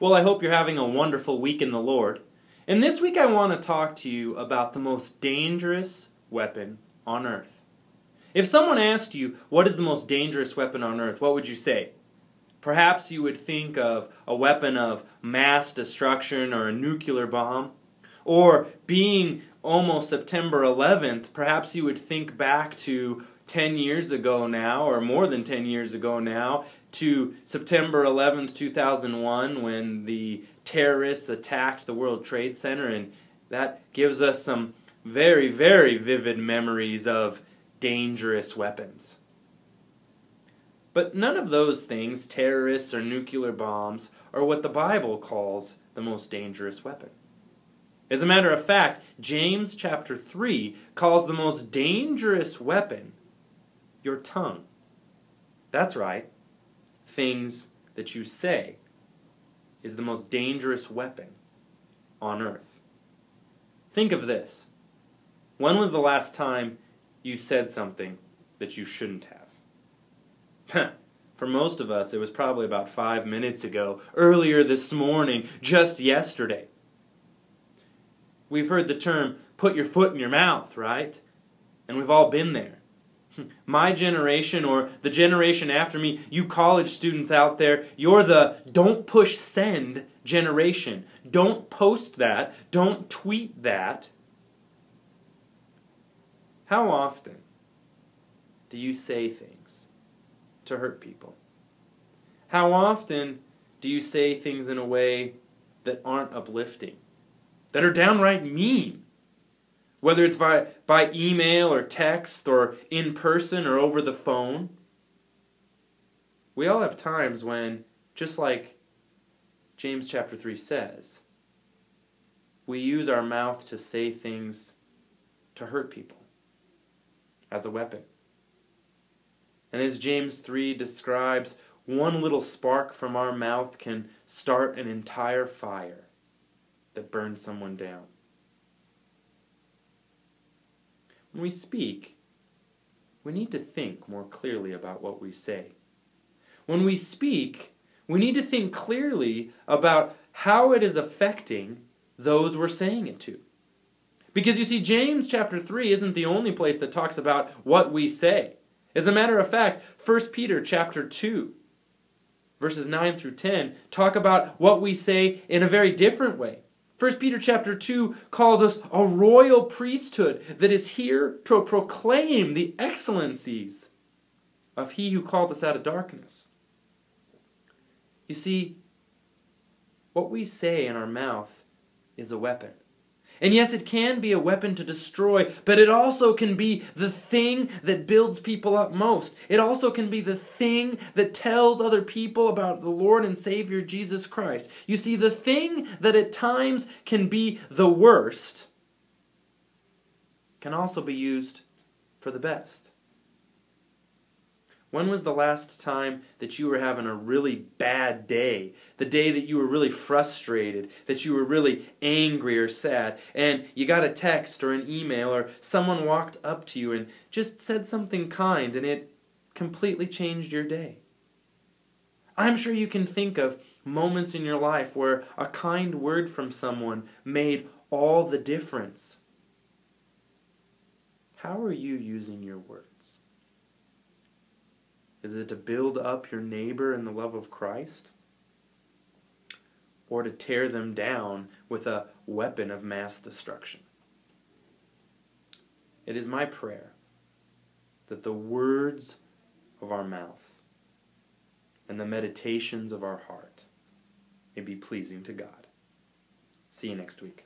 Well, I hope you're having a wonderful week in the Lord. And this week I want to talk to you about the most dangerous weapon on earth. If someone asked you, what is the most dangerous weapon on earth, what would you say? Perhaps you would think of a weapon of mass destruction or a nuclear bomb. Or being almost September 11th, perhaps you would think back to 10 years ago now, or more than 10 years ago now, to September 11th, 2001, when the terrorists attacked the World Trade Center, and that gives us some very, very vivid memories of dangerous weapons. But none of those things, terrorists or nuclear bombs, are what the Bible calls the most dangerous weapon. As a matter of fact, James chapter 3 calls the most dangerous weapon your tongue. That's right. Things that you say is the most dangerous weapon on earth. Think of this. When was the last time you said something that you shouldn't have? For most of us, it was probably about 5 minutes ago, earlier this morning, just yesterday. We've heard the term, put your foot in your mouth, right? And we've all been there. My generation, or the generation after me, you college students out there, you're the don't push send generation. Don't post that. Don't tweet that. How often do you say things to hurt people? How often do you say things in a way that aren't uplifting, that are downright mean? Whether it's by email or text or in person or over the phone. We all have times when, just like James chapter 3 says, we use our mouth to say things to hurt people as a weapon. And as James 3 describes, one little spark from our mouth can start an entire fire that burns someone down. When we speak, we need to think more clearly about what we say. When we speak, we need to think clearly about how it is affecting those we're saying it to. Because you see, James chapter 3 isn't the only place that talks about what we say. As a matter of fact, 1 Peter chapter 2, verses 9 through 10, talk about what we say in a very different way. 1 Peter chapter 2 calls us a royal priesthood that is here to proclaim the excellencies of He who called us out of darkness. You see, what we say in our mouth is a weapon. And yes, it can be a weapon to destroy, but it also can be the thing that builds people up most. It also can be the thing that tells other people about the Lord and Savior Jesus Christ. You see, the thing that at times can be the worst can also be used for the best. When was the last time that you were having a really bad day? The day that you were really frustrated, that you were really angry or sad, and you got a text or an email, or someone walked up to you and just said something kind, and it completely changed your day. I'm sure you can think of moments in your life where a kind word from someone made all the difference. How are you using your words? Is it to build up your neighbor in the love of Christ? Or to tear them down with a weapon of mass destruction? It is my prayer that the words of our mouth and the meditations of our heart may be pleasing to God. See you next week.